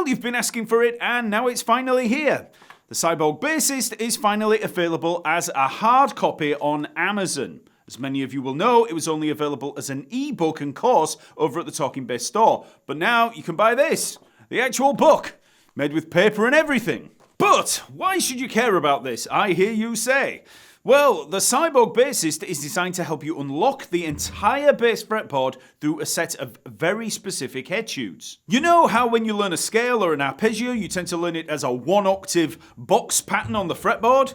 Well, you've been asking for it, and now it's finally here. The Cyborg Bassist is finally available as a hard copy on Amazon. As many of you will know, it was only available as an ebook and course over at the Talking Bass store. But now you can buy this, the actual book, made with paper and everything. But why should you care about this, I hear you say? Well, the Cyborg Bassist is designed to help you unlock the entire bass fretboard through a set of very specific etudes. You know how when you learn a scale or an arpeggio, you tend to learn it as a 1-octave box pattern on the fretboard?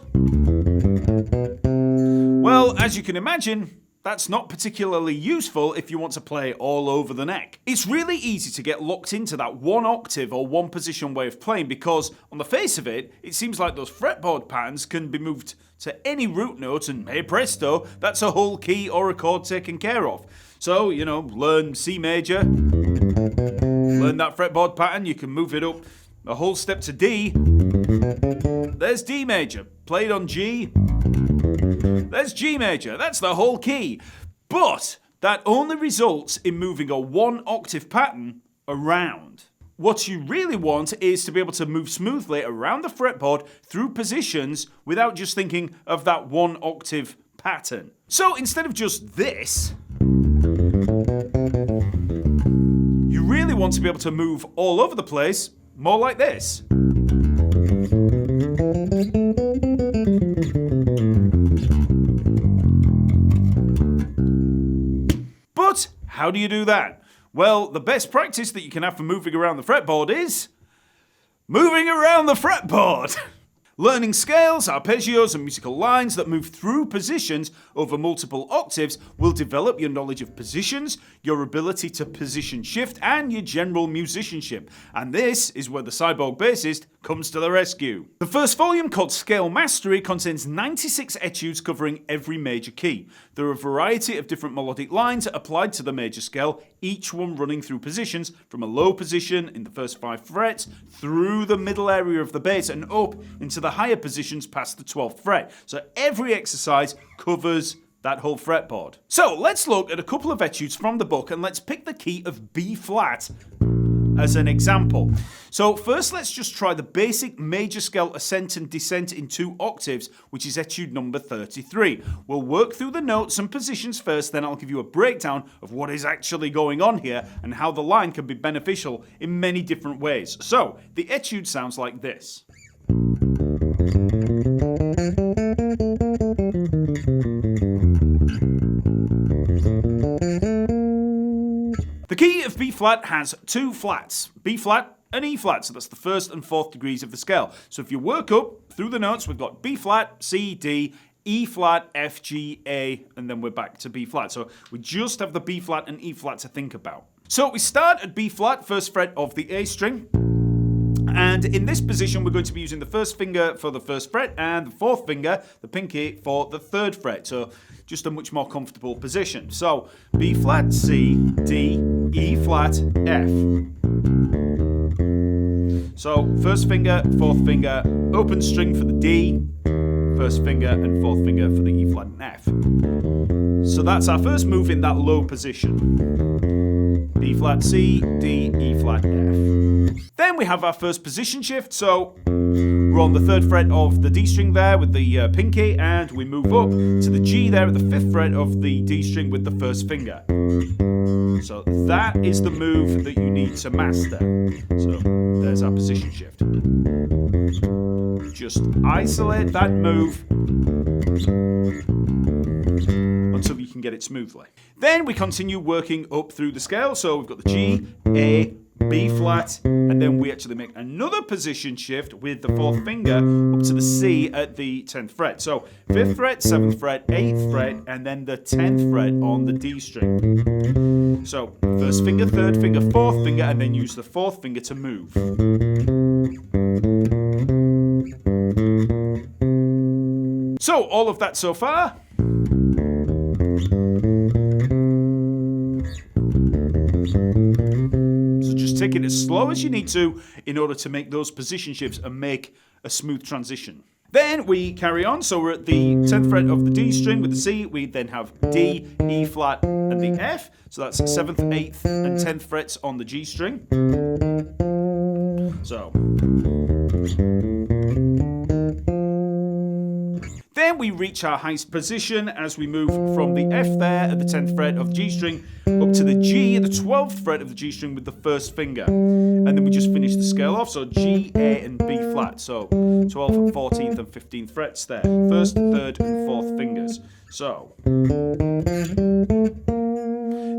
Well, as you can imagine, that's not particularly useful if you want to play all over the neck. It's really easy to get locked into that 1-octave or 1-position way of playing because, on the face of it, it seems like those fretboard patterns can be moved to any root note and, hey presto, that's a whole key or a chord taken care of. So, learn C major, learn that fretboard pattern, you can move it up a whole step to D. There's D major, played on G. There's G major, that's the whole key. But that only results in moving a 1-octave pattern around. What you really want is to be able to move smoothly around the fretboard through positions without just thinking of that 1-octave pattern. So instead of just this, you really want to be able to move all over the place, more like this. But how do you do that? Well, the best practice that you can have for moving around the fretboard is moving around the fretboard. Learning scales, arpeggios, and musical lines that move through positions over multiple octaves will develop your knowledge of positions, your ability to position shift, and your general musicianship. And this is where the Cyborg Bassist comes to the rescue. The first volume, called Scale Mastery, contains 96 etudes covering every major key. There are a variety of different melodic lines applied to the major scale, each one running through positions from a low position in the first 5 frets through the middle area of the bass and up into the higher positions past the 12th fret. So every exercise covers that whole fretboard. So let's look at a couple of etudes from the book and let's pick the key of B flat as an example. So first let's just try the basic major scale ascent and descent in 2 octaves, which is etude number 33. We'll work through the notes and positions first, then I'll give you a breakdown of what is actually going on here and how the line can be beneficial in many different ways. So the etude sounds like this. The key of B flat has 2 flats, B flat and E flat, so that's the 1st and 4th degrees of the scale. So if you work up through the notes, we've got B flat, C, D, E flat, F, G, A, and then we're back to B flat. So we just have the B flat and E flat to think about. So we start at B flat, 1st fret of the A string. And in this position, we're going to be using the 1st finger for the 1st fret and the 4th finger, the pinky, for the 3rd fret. So just a much more comfortable position. So B flat, C, D, E flat, F. So 1st finger, 4th finger, open string for the D, 1st finger and 4th finger for the E flat and F. So that's our first move in that low position. B flat, C, D, E flat, F. Then we have our first position shift, so we're on the 3rd fret of the D string there with the pinky, and we move up to the G there at the 5th fret of the D string with the 1st finger. So that is the move that you need to master. So there's our position shift. Just isolate that move until you can get it smoothly. Then we continue working up through the scale. So we've got the G, A, B flat, and then we actually make another position shift with the 4th finger up to the C at the 10th fret. So 5th fret, 7th fret, 8th fret, and then the 10th fret on the D string. So 1st finger, 3rd finger, 4th finger, and then use the 4th finger to move. So all of that so far. So just take it as slow as you need to in order to make those position shifts and make a smooth transition. Then we carry on, so we're at the 10th fret of the D string with the C, we then have D, E flat and the F, so that's 7th, 8th and 10th frets on the G string. So. Then we reach our highest position as we move from the F there at the 10th fret of the G string up to the G at the 12th fret of the G string with the first finger. And then we just finish the scale off, so G, A and B flat. So 12th, 14th and 15th frets there. First, third and fourth fingers. So.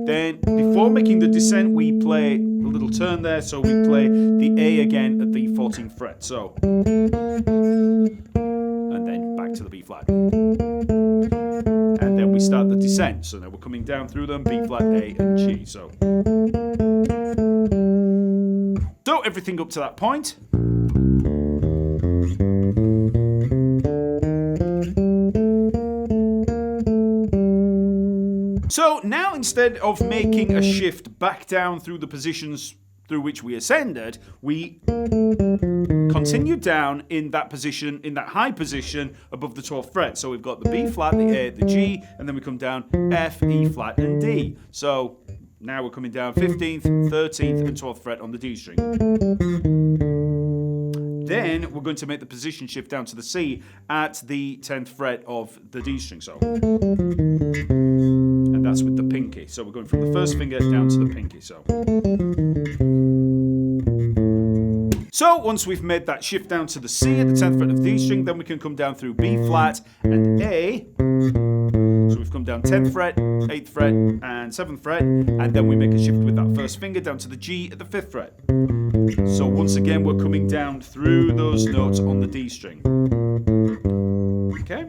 Then before making the descent we play a little turn there, so we play the A again at the 14th fret. So. And then back to the B flat. And then we start the descent. So now we're coming down through them, B flat, A and G. So everything up to that point. So now instead of making a shift back down through the positions through which we ascended, we continue down in that position, in that high position above the 12th fret. So we've got the B flat, the A, the G, and then we come down F, E flat, and D. So now we're coming down 15th, 13th, and 12th fret on the D string. Then we're going to make the position shift down to the C at the 10th fret of the D string. So. And that's with the pinky. So we're going from the first finger down to the pinky. So once we've made that shift down to the C at the 10th fret of the D string, then we can come down through B flat and A. So we've come down 10th fret, 8th fret, and 7th fret, and then we make a shift with that first finger down to the G at the 5th fret. So once again, we're coming down through those notes on the D string. Okay?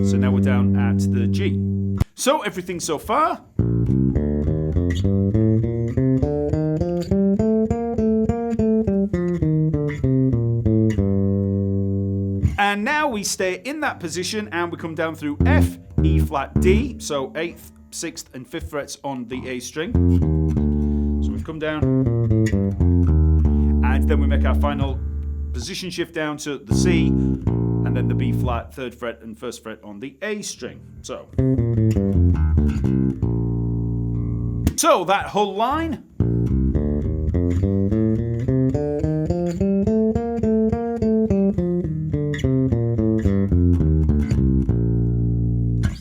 So now we're down at the G. So everything so far. And now we stay in that position and we come down through F, E flat, D. So 8th, 6th and 5th frets on the A string. So we've come down. And then we make our final position shift down to the C. And then the B flat, 3rd fret and 1st fret on the A string. So that whole line.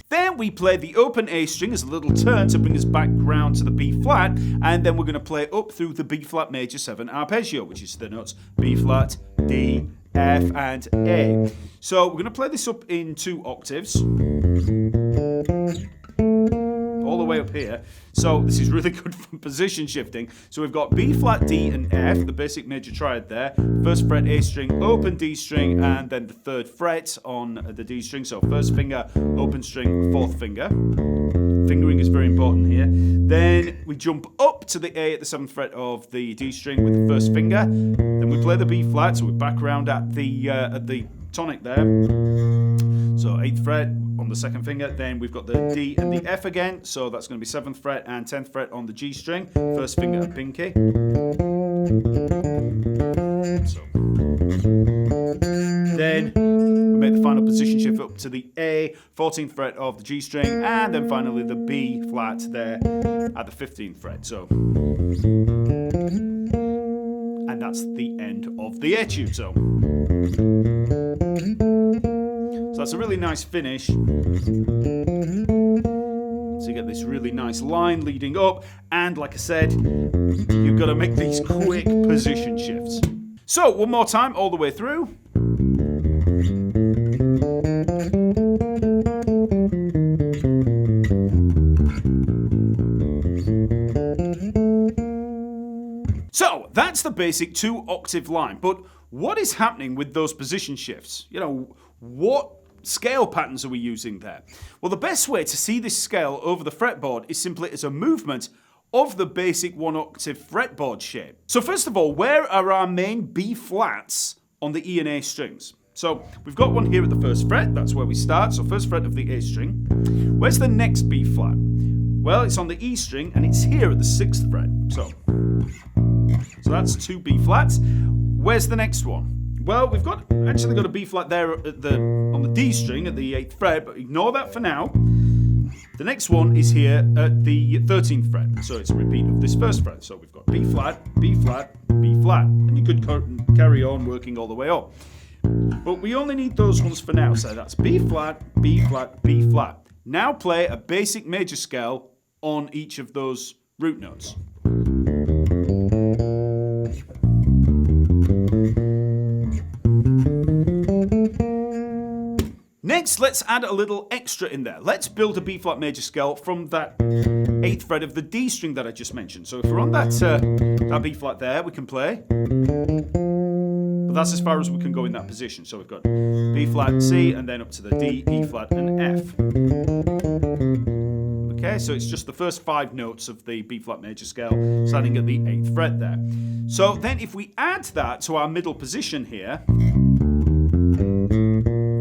Then we play the open A string as a little turn to bring us back round to the B flat, and then we're going to play up through the B flat major 7 arpeggio, which is the notes B flat, D, F and A. So we're going to play this up in 2 octaves. All the way up here. So this is really good for position shifting. So we've got B flat, D and F, the basic major triad there. 1st fret A string, open D string, and then the 3rd fret on the D string. So 1st finger, open string, 4th finger. Fingering is very important here. Then we jump up to the A at the 7th fret of the D string with the 1st finger. Then we play the B flat, so we're back round at the tonic there. So 8th fret on the 2nd finger, then we've got the D and the F again, so that's going to be 7th fret and 10th fret on the G string, 1st finger and pinky. So. Then we make the final position shift up to the A, 14th fret of the G string, and then finally the B flat there at the 15th fret. So. And that's the end of the etude. So that's a really nice finish. So you get this really nice line leading up, and like I said, you've got to make these quick position shifts. So one more time all the way through. So that's the basic 2 octave line, but what is happening with those position shifts? You know, what scale patterns are we using there? Well, the best way to see this scale over the fretboard is simply as a movement of the basic 1 octave fretboard shape. So first of all, where are our main B flats on the E and A strings? So we've got one here at the 1st fret, that's where we start, so 1st fret of the A string. Where's the next B flat? Well, it's on the E string and it's here at the 6th fret. So that's 2 B flats. Where's the next one? Well, we've actually got a B flat there on the D string at the 8th fret, but ignore that for now. The next one is here at the 13th fret, so it's a repeat of this first fret. So we've got B flat, B flat, B flat, and you could carry on working all the way up. But we only need those ones for now, so that's B flat, B flat, B flat. Now play a basic major scale on each of those root notes. Next, let's add a little extra in there. Let's build a B flat major scale from that 8th fret of the D string that I just mentioned. So if we're on that B flat there, we can play. But that's as far as we can go in that position. So we've got B flat, C, and then up to the D, E flat, and F. Okay, so it's just the first 5 notes of the B flat major scale, starting at the 8th fret there. So then if we add that to our middle position here,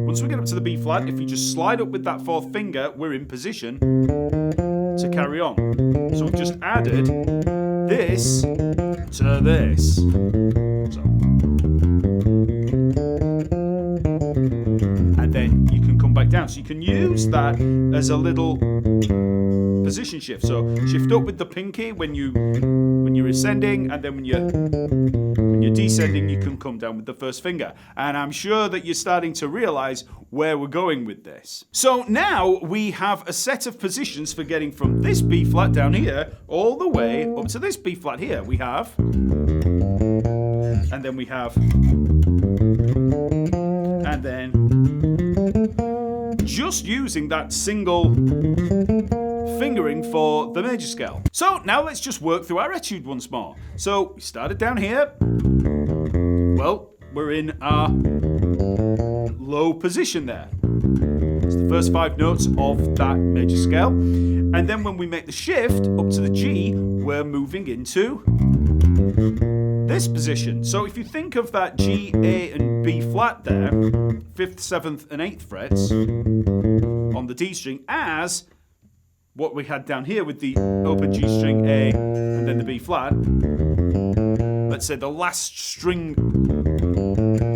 once we get up to the B flat, if you just slide up with that 4th finger, we're in position to carry on. So we've just added this to this. So. And then you can come back down. So you can use that as a little position shift. So shift up with the pinky when you're ascending, and then when you're descending, you can come down with the first finger. And I'm sure that you're starting to realize where we're going with this. So now we have a set of positions for getting from this B flat down here all the way up to this B flat here. We have, and then we have, and then just using that single fingering for the major scale. So now let's just work through our etude once more. So we started down here. Well, we're in our low position there. It's the first 5 notes of that major scale. And then when we make the shift up to the G, we're moving into this position. So if you think of that G, A, and B flat there, 5th, 7th, and 8th frets on the D string as what we had down here with the open G string, A, and then the B flat, let's say the last string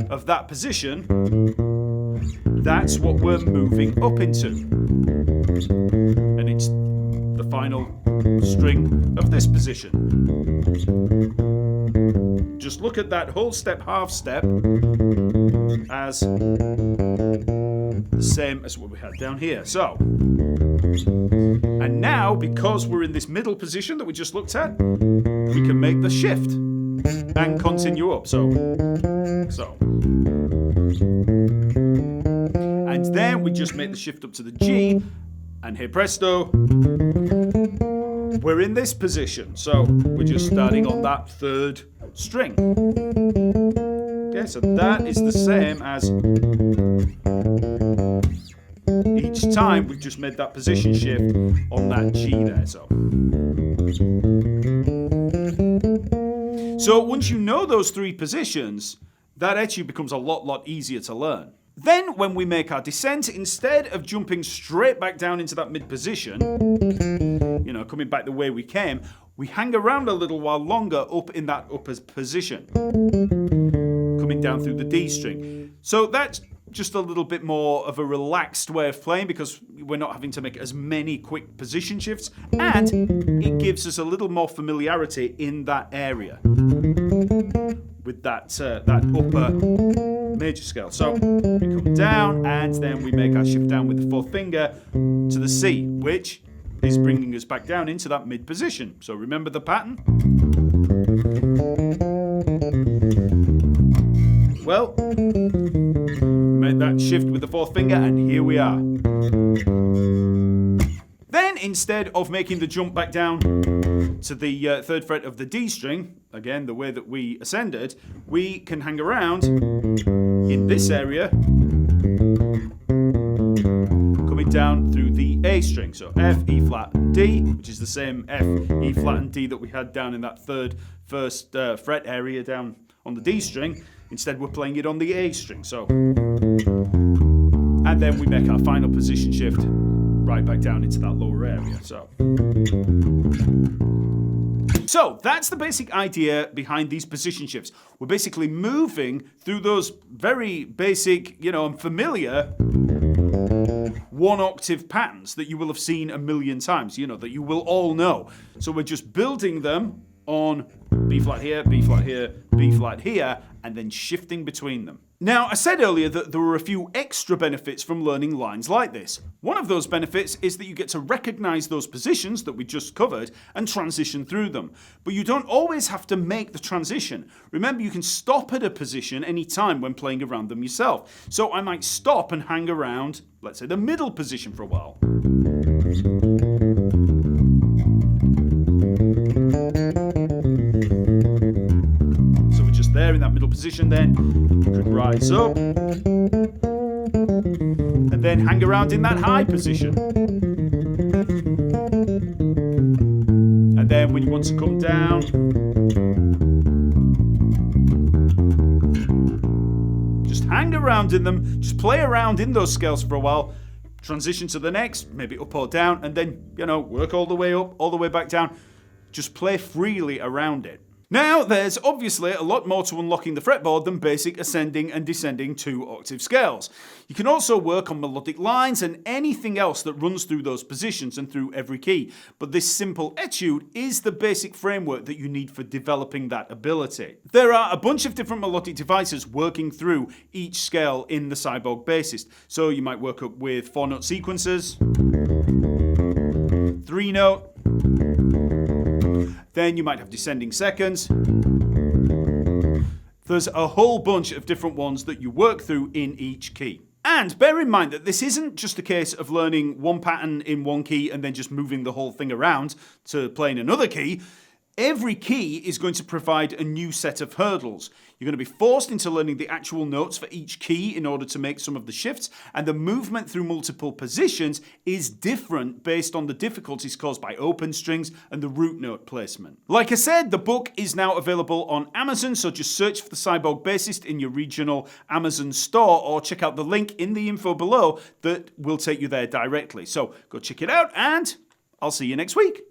of that position, that's what we're moving up into. And it's the final string of this position. Just look at that whole step, half step, as the same as what we had down here. So, and now, because we're in this middle position that we just looked at, we can make the shift and continue up. So. And then we just make the shift up to the G, and hey presto, we're in this position. So we're just starting on that 3rd string. Okay, so that is the same as each time we've just made that position shift on that G there. So once you know those 3 positions, that etude becomes a lot easier to learn. Then when we make our descent, instead of jumping straight back down into that mid position, coming back the way we came, we hang around a little while longer up in that upper position, coming down through the D string. So that's just a little bit more of a relaxed way of playing because we're not having to make as many quick position shifts, and it gives us a little more familiarity in that area with that upper major scale. So we come down and then we make our shift down with the 4th finger to the C, which is bringing us back down into that mid position. So remember the pattern? Well, make that shift with the 4th finger and here we are. Then instead of making the jump back down to the 3rd fret of the D string, again the way that we ascended, we can hang around in this area, coming down through the A string. So F, E flat, D, which is the same F, E flat, and D that we had down in that first fret area down on the D string. Instead we're playing it on the A string. So, and then we make our final position shift right back down into that lower area. So that's the basic idea behind these position shifts. We're basically moving through those very basic, and familiar one-octave patterns that you will have seen a million times, you know, that you will all know. So we're just building them on B flat here, B flat here, B flat here, and then shifting between them. Now, I said earlier that there were a few extra benefits from learning lines like this. One of those benefits is that you get to recognize those positions that we just covered and transition through them. But you don't always have to make the transition. Remember, you can stop at a position any time when playing around them yourself. So I might stop and hang around, let's say, the middle position for a while. So we're just there in that middle position then. You could rise up and then hang around in that high position. And then when you want to come down, just hang around in them, just play around in those scales for a while, transition to the next, maybe up or down, and then, you know, work all the way up, all the way back down. Just play freely around it. Now, there's obviously a lot more to unlocking the fretboard than basic ascending and descending 2-octave scales. You can also work on melodic lines and anything else that runs through those positions and through every key. But this simple etude is the basic framework that you need for developing that ability. There are a bunch of different melodic devices working through each scale in the Cyborg Bassist. So you might work up with 4-note sequences, 3-note, then you might have descending seconds. There's a whole bunch of different ones that you work through in each key. And bear in mind that this isn't just a case of learning one pattern in one key and then just moving the whole thing around to play in another key. Every key is going to provide a new set of hurdles. You're going to be forced into learning the actual notes for each key in order to make some of the shifts, and the movement through multiple positions is different based on the difficulties caused by open strings and the root note placement. Like I said, the book is now available on Amazon, so just search for the Cyborg Bassist in your regional Amazon store or check out the link in the info below that will take you there directly. So go check it out, and I'll see you next week.